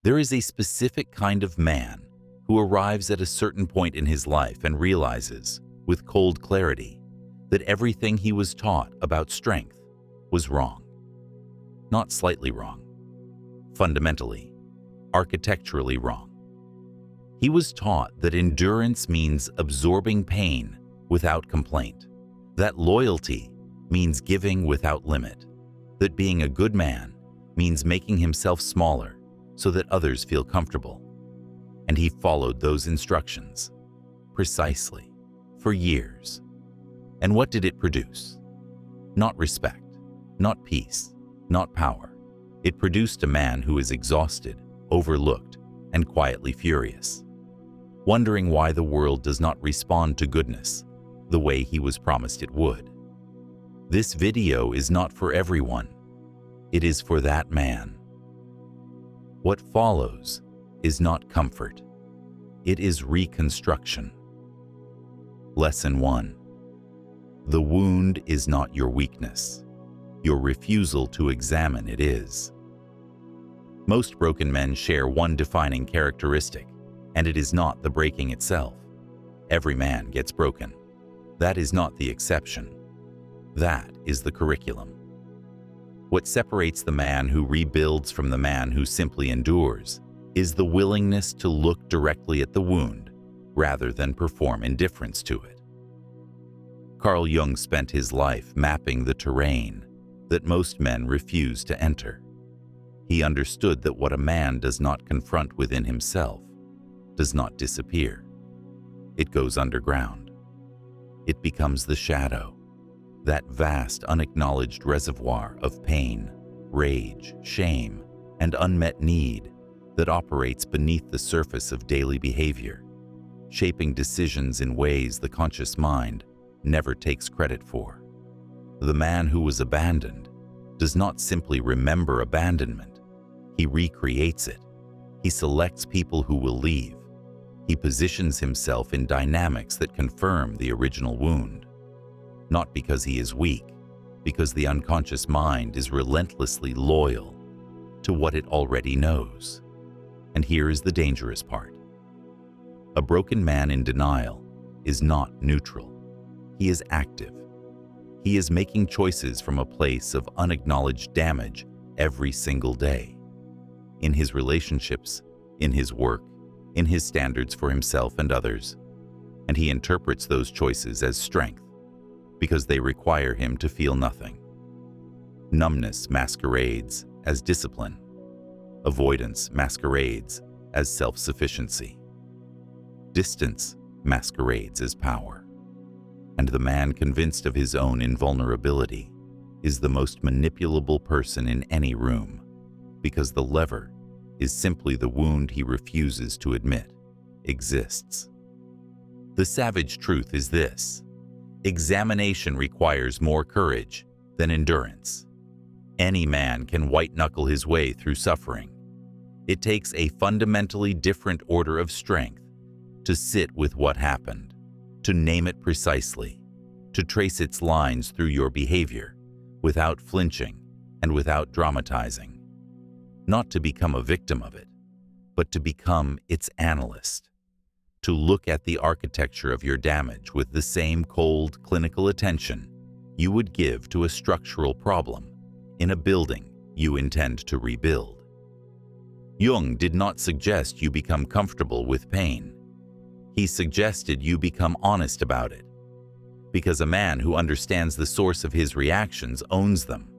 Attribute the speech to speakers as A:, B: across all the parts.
A: There is a specific kind of man who arrives at a certain point in his life and realizes, with cold clarity, that everything he was taught about strength was wrong. Not slightly wrong. Fundamentally, architecturally wrong. He was taught that endurance means absorbing pain without complaint, that loyalty means giving without limit, that being a good man means making himself smaller so that others feel comfortable. And he followed those instructions, precisely, for years. And what did it produce? Not respect, not peace, not power. It produced a man who is exhausted, overlooked, and quietly furious, wondering why the world does not respond to goodness the way he was promised it would. This video is not for everyone. It is for that man. What follows is not comfort. It is reconstruction. Lesson 1. The wound is not your weakness. Your refusal to examine it is. Most broken men share one defining characteristic, and it is not the breaking itself. Every man gets broken. That is not the exception. That is the curriculum. What separates the man who rebuilds from the man who simply endures is the willingness to look directly at the wound rather than perform indifference to it. Carl Jung spent his life mapping the terrain that most men refuse to enter. He understood that what a man does not confront within himself does not disappear. It goes underground. It becomes the shadow, that vast unacknowledged reservoir of pain, rage, shame, and unmet need that operates beneath the surface of daily behavior, shaping decisions in ways the conscious mind never takes credit for. The man who was abandoned does not simply remember abandonment. He recreates it. He selects people who will leave. He positions himself in dynamics that confirm the original wound. Not because he is weak, because the unconscious mind is relentlessly loyal to what it already knows. And here is the dangerous part. A broken man in denial is not neutral. He is active. He is making choices from a place of unacknowledged damage every single day. In his relationships, in his work, in his standards for himself and others. And he interprets those choices as strength because they require him to feel nothing. Numbness masquerades as discipline. Avoidance masquerades as self-sufficiency. Distance masquerades as power. And the man convinced of his own invulnerability is the most manipulable person in any room, because the lever is simply the wound he refuses to admit exists. The savage truth is this: examination requires more courage than endurance. Any man can white-knuckle his way through suffering. It takes a fundamentally different order of strength to sit with what happened, to name it precisely, to trace its lines through your behavior without flinching and without dramatizing. Not to become a victim of it, but to become its analyst. To look at the architecture of your damage with the same cold, clinical attention you would give to a structural problem in a building you intend to rebuild. Jung did not suggest you become comfortable with pain. He suggested you become honest about it, because a man who understands the source of his reactions owns them,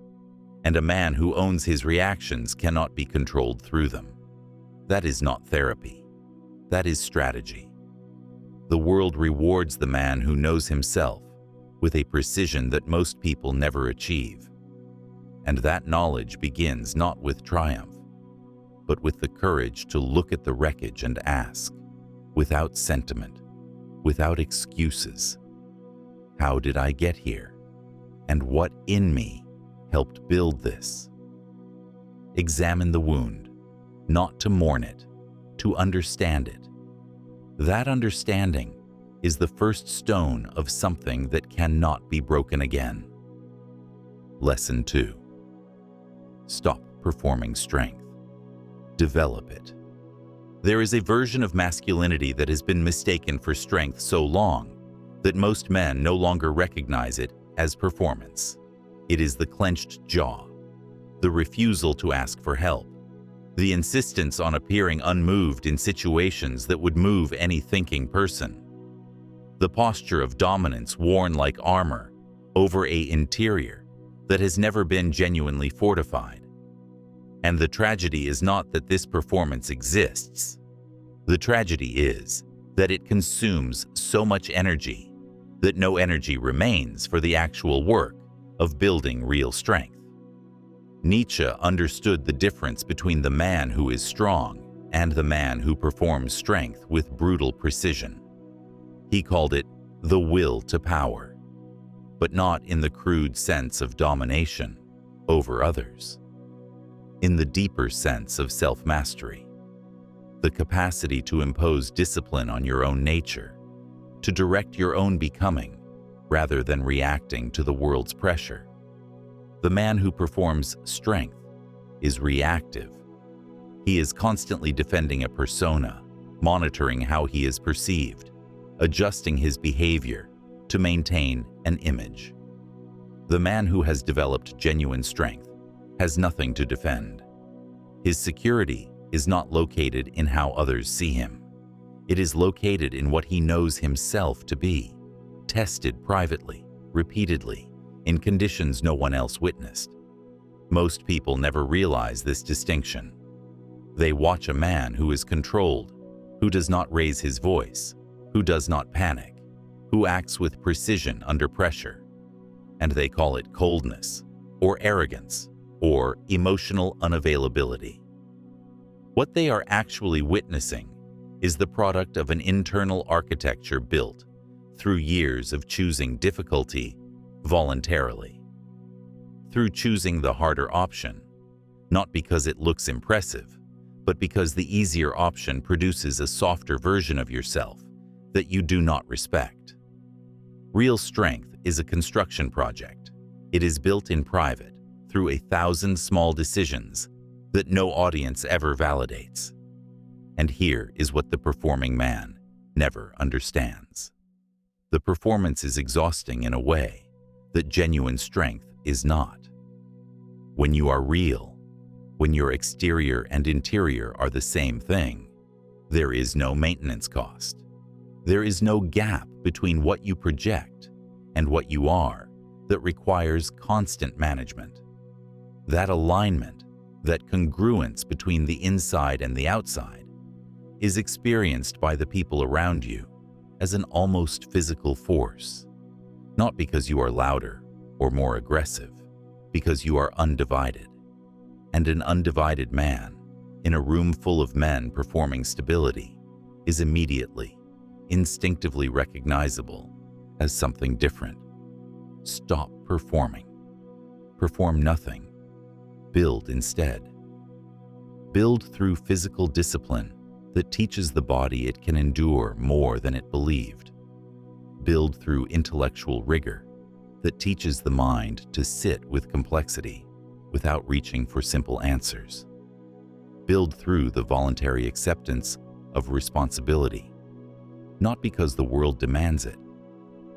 A: and a man who owns his reactions cannot be controlled through them. That is not therapy. That is strategy. The world rewards the man who knows himself with a precision that most people never achieve. And that knowledge begins not with triumph, but with the courage to look at the wreckage and ask, without sentiment, without excuses, how did I get here? And what in me helped build this? Examine the wound, not to mourn it, to understand it. That understanding is the first stone of something that cannot be broken again. Lesson 2. Stop performing strength. develop it. There is a version of masculinity that has been mistaken for strength so long that most men no longer recognize it as performance. It is the clenched jaw, the refusal to ask for help, the insistence on appearing unmoved in situations that would move any thinking person, the posture of dominance worn like armor over an interior that has never been genuinely fortified. And the tragedy is not that this performance exists. The tragedy is that it consumes so much energy that no energy remains for the actual work of building real strength. Nietzsche understood the difference between the man who is strong and the man who performs strength with brutal precision. He called it the will to power, but not in the crude sense of domination over others. In the deeper sense of self-mastery, the capacity to impose discipline on your own nature, to direct your own becoming rather than reacting to the world's pressure. The man who performs strength is reactive. He is constantly defending a persona, monitoring how he is perceived, adjusting his behavior to maintain an image. The man who has developed genuine strength has nothing to defend. His security is not located in how others see him. It is located in what he knows himself to be, tested privately, repeatedly, in conditions no one else witnessed. Most people never realize this distinction. They watch a man who is controlled, who does not raise his voice, who does not panic, who acts with precision under pressure, and they call it coldness, or arrogance, or emotional unavailability. What they are actually witnessing is the product of an internal architecture built through years of choosing difficulty voluntarily, through choosing the harder option, not because it looks impressive, but because the easier option produces a softer version of yourself that you do not respect. Real strength is a construction project. It is built in private through 1,000 small decisions that no audience ever validates. And here is what the performing man never understands. The performance is exhausting in a way that genuine strength is not. When you are real, when your exterior and interior are the same thing, there is no maintenance cost. There is no gap between what you project and what you are that requires constant management. That alignment, that congruence between the inside and the outside, is experienced by the people around you as an almost physical force. Not because you are louder or more aggressive, because you are undivided. And an undivided man, in a room full of men performing stability, is immediately, instinctively recognizable as something different. Stop performing. Perform nothing. Build instead. Build through physical discipline that teaches the body it can endure more than it believed. Build through intellectual rigor that teaches the mind to sit with complexity without reaching for simple answers. Build through the voluntary acceptance of responsibility, not because the world demands it,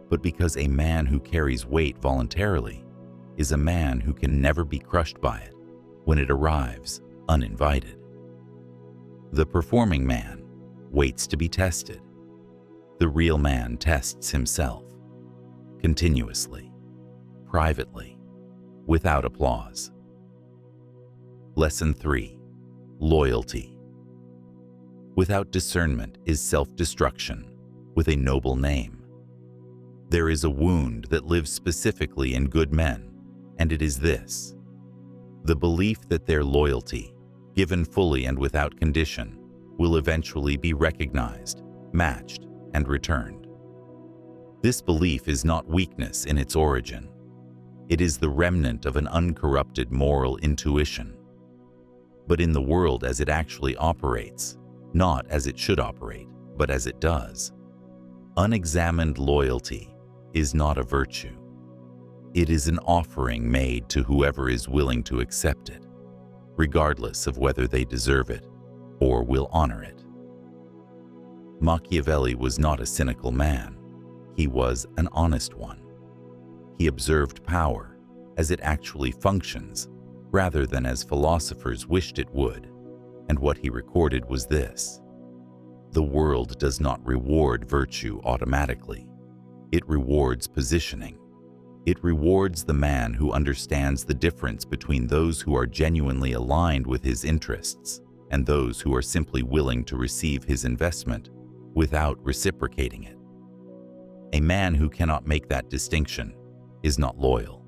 A: but because a man who carries weight voluntarily is a man who can never be crushed by it when it arrives uninvited. The performing man waits to be tested. The real man tests himself, continuously, privately, without applause. Lesson 3. Loyalty. Without discernment is self-destruction with a noble name. There is a wound that lives specifically in good men, and it is this: the belief that their loyalty, given fully and without condition, will eventually be recognized, matched, and returned. This belief is not weakness in its origin. It is the remnant of an uncorrupted moral intuition. But in the world as it actually operates, not as it should operate, but as it does, unexamined loyalty is not a virtue. It is an offering made to whoever is willing to accept it, regardless of whether they deserve it or will honor it. Machiavelli was not a cynical man. He was an honest one. He observed power as it actually functions, rather than as philosophers wished it would, and what he recorded was this: the world does not reward virtue automatically. It rewards positioning. It rewards the man who understands the difference between those who are genuinely aligned with his interests and those who are simply willing to receive his investment without reciprocating it. A man who cannot make that distinction is not loyal.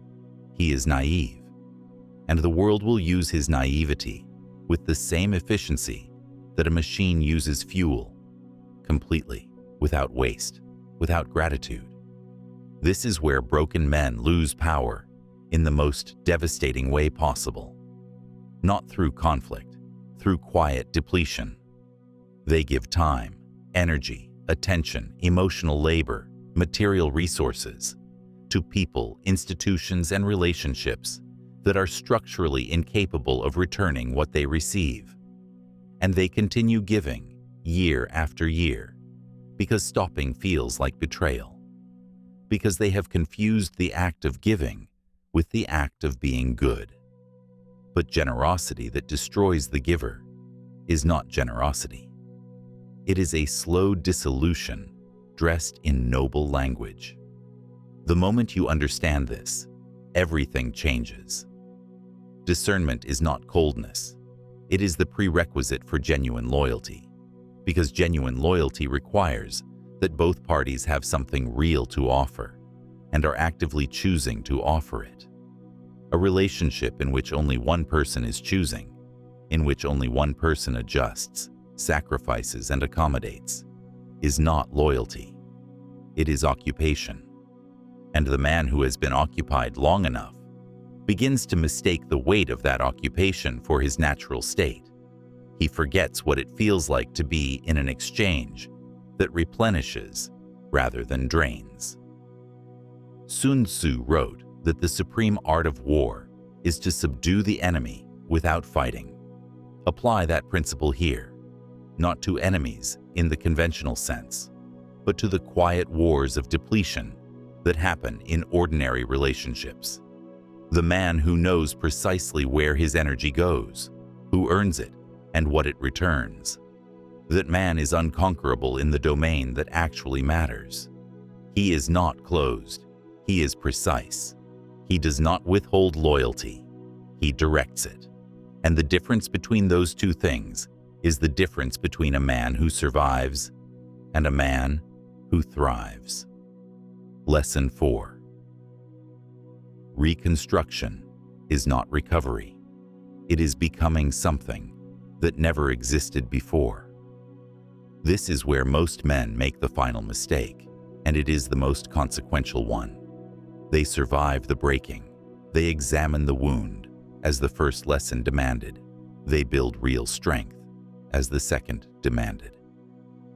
A: He is naive, and the world will use his naivety with the same efficiency that a machine uses fuel, completely, without waste, without gratitude. This is where broken men lose power in the most devastating way possible. Not through conflict, through quiet depletion. They give time, energy, attention, emotional labor, material resources to people, institutions, and relationships that are structurally incapable of returning what they receive. And they continue giving year after year because stopping feels like betrayal, because they have confused the act of giving with the act of being good. But generosity that destroys the giver is not generosity. It is a slow dissolution dressed in noble language. The moment you understand this, everything changes. Discernment is not coldness. It is the prerequisite for genuine loyalty, because genuine loyalty requires that both parties have something real to offer and are actively choosing to offer it. A relationship in which only one person is choosing, in which only one person adjusts, sacrifices, and accommodates, is not loyalty. It is occupation. And the man who has been occupied long enough begins to mistake the weight of that occupation for his natural state. He forgets what it feels like to be in an exchange that replenishes rather than drains. Sun Tzu wrote that the supreme art of war is to subdue the enemy without fighting. Apply that principle here, not to enemies in the conventional sense, but to the quiet wars of depletion that happen in ordinary relationships. The man who knows precisely where his energy goes, who earns it, and what it returns. That man is unconquerable in the domain that actually matters. He is not closed. He is precise. He does not withhold loyalty. He directs it. And the difference between those two things is the difference between a man who survives and a man who thrives. Lesson 4. Reconstruction is not recovery. It is becoming something that never existed before. This is where most men make the final mistake, and it is the most consequential one. They survive the breaking. They examine the wound, as the first lesson demanded. They build real strength, as the second demanded.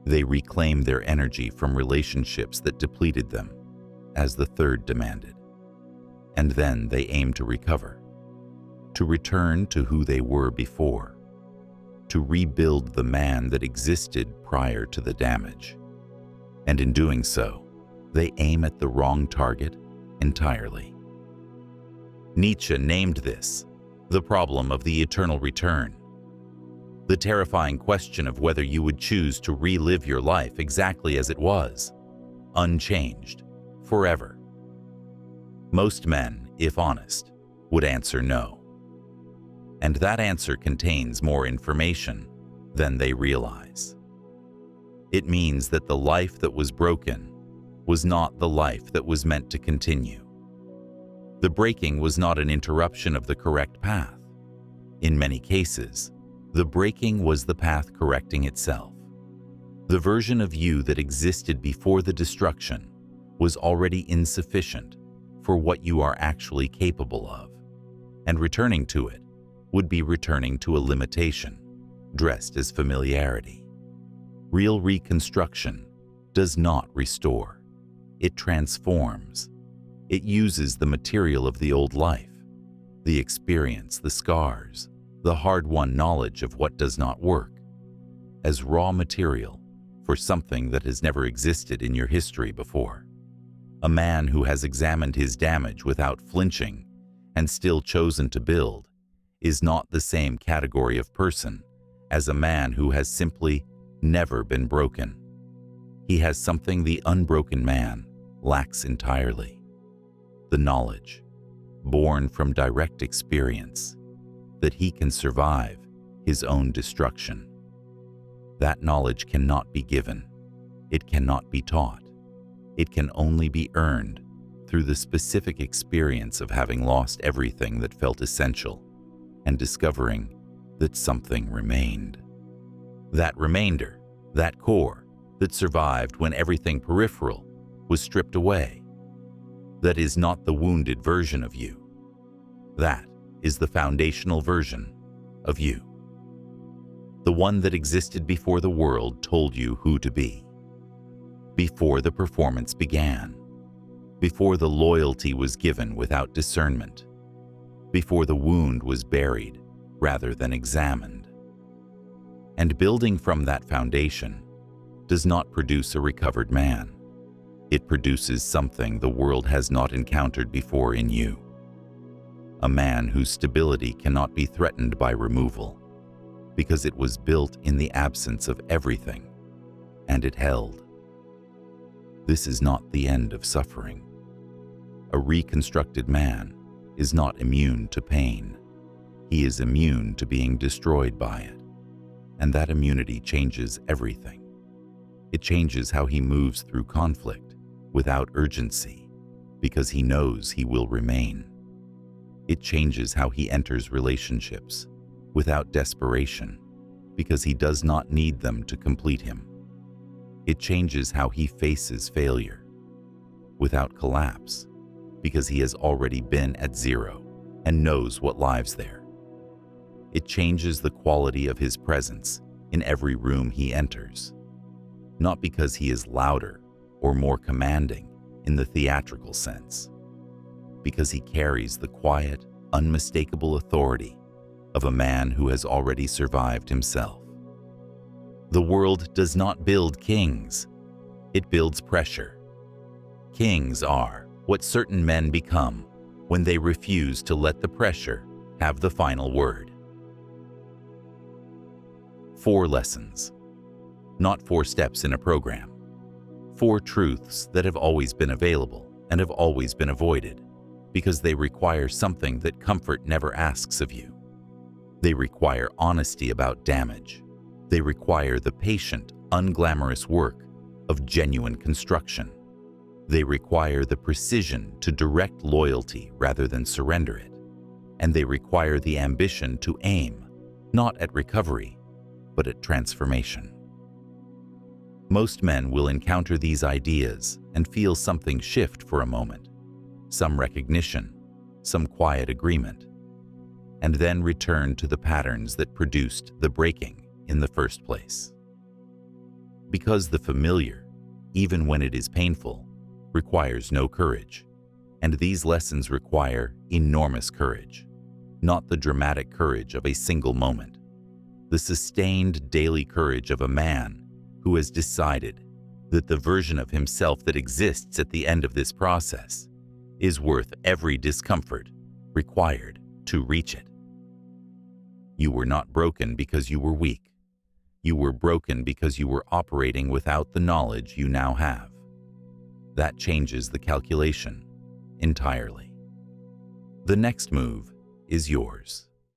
A: They reclaim their energy from relationships that depleted them, as the third demanded. And then they aim to recover, to return to who they were before, to rebuild the man that existed prior to the damage. And in doing so, they aim at the wrong target entirely. Nietzsche named this the problem of the eternal return, the terrifying question of whether you would choose to relive your life exactly as it was, unchanged, forever. Most men, if honest, would answer no. And that answer contains more information than they realize. It means that the life that was broken was not the life that was meant to continue. The breaking was not an interruption of the correct path. In many cases, the breaking was the path correcting itself. The version of you that existed before the destruction was already insufficient for what you are actually capable of, and returning to it would be returning to a limitation, dressed as familiarity. Real reconstruction does not restore. It transforms. It uses the material of the old life, the experience, the scars, the hard-won knowledge of what does not work, as raw material for something that has never existed in your history before. A man who has examined his damage without flinching and still chosen to build is not the same category of person as a man who has simply never been broken. He has something the unbroken man lacks entirely: the knowledge, born from direct experience, that he can survive his own destruction. That knowledge cannot be given. It cannot be taught. It can only be earned through the specific experience of having lost everything that felt essential and discovering that something remained. That remainder, that core that survived when everything peripheral was stripped away. That is not the wounded version of you. That is the foundational version of you. The one that existed before the world told you who to be. Before the performance began. Before the loyalty was given without discernment. Before the wound was buried rather than examined. And building from that foundation does not produce a recovered man. It produces something the world has not encountered before in you. A man whose stability cannot be threatened by removal, because it was built in the absence of everything, and it held. This is not the end of suffering. A reconstructed man is not immune to pain. He is immune to being destroyed by it, and that immunity changes everything. It changes how he moves through conflict without urgency, because he knows he will remain. It changes how he enters relationships without desperation, because he does not need them to complete him. It changes how he faces failure without collapse, because he has already been at zero and knows what lies there. It changes the quality of his presence in every room he enters, not because he is louder or more commanding in the theatrical sense, because he carries the quiet, unmistakable authority of a man who has already survived himself. The world does not build kings. It builds pressure. Kings are what certain men become when they refuse to let the pressure have the final word. 4 lessons, not 4 steps in a program. 4 truths that have always been available and have always been avoided, because they require something that comfort never asks of you. They require honesty about damage. They require the patient, unglamorous work of genuine construction. They require the precision to direct loyalty rather than surrender it. And they require the ambition to aim, not at recovery, but at transformation. Most men will encounter these ideas and feel something shift for a moment, some recognition, some quiet agreement, and then return to the patterns that produced the breaking in the first place. Because the familiar, even when it is painful, requires no courage, and these lessons require enormous courage, not the dramatic courage of a single moment, the sustained daily courage of a man who has decided that the version of himself that exists at the end of this process is worth every discomfort required to reach it. You were not broken because you were weak. You were broken because you were operating without the knowledge you now have. That changes the calculation entirely. The next move is yours.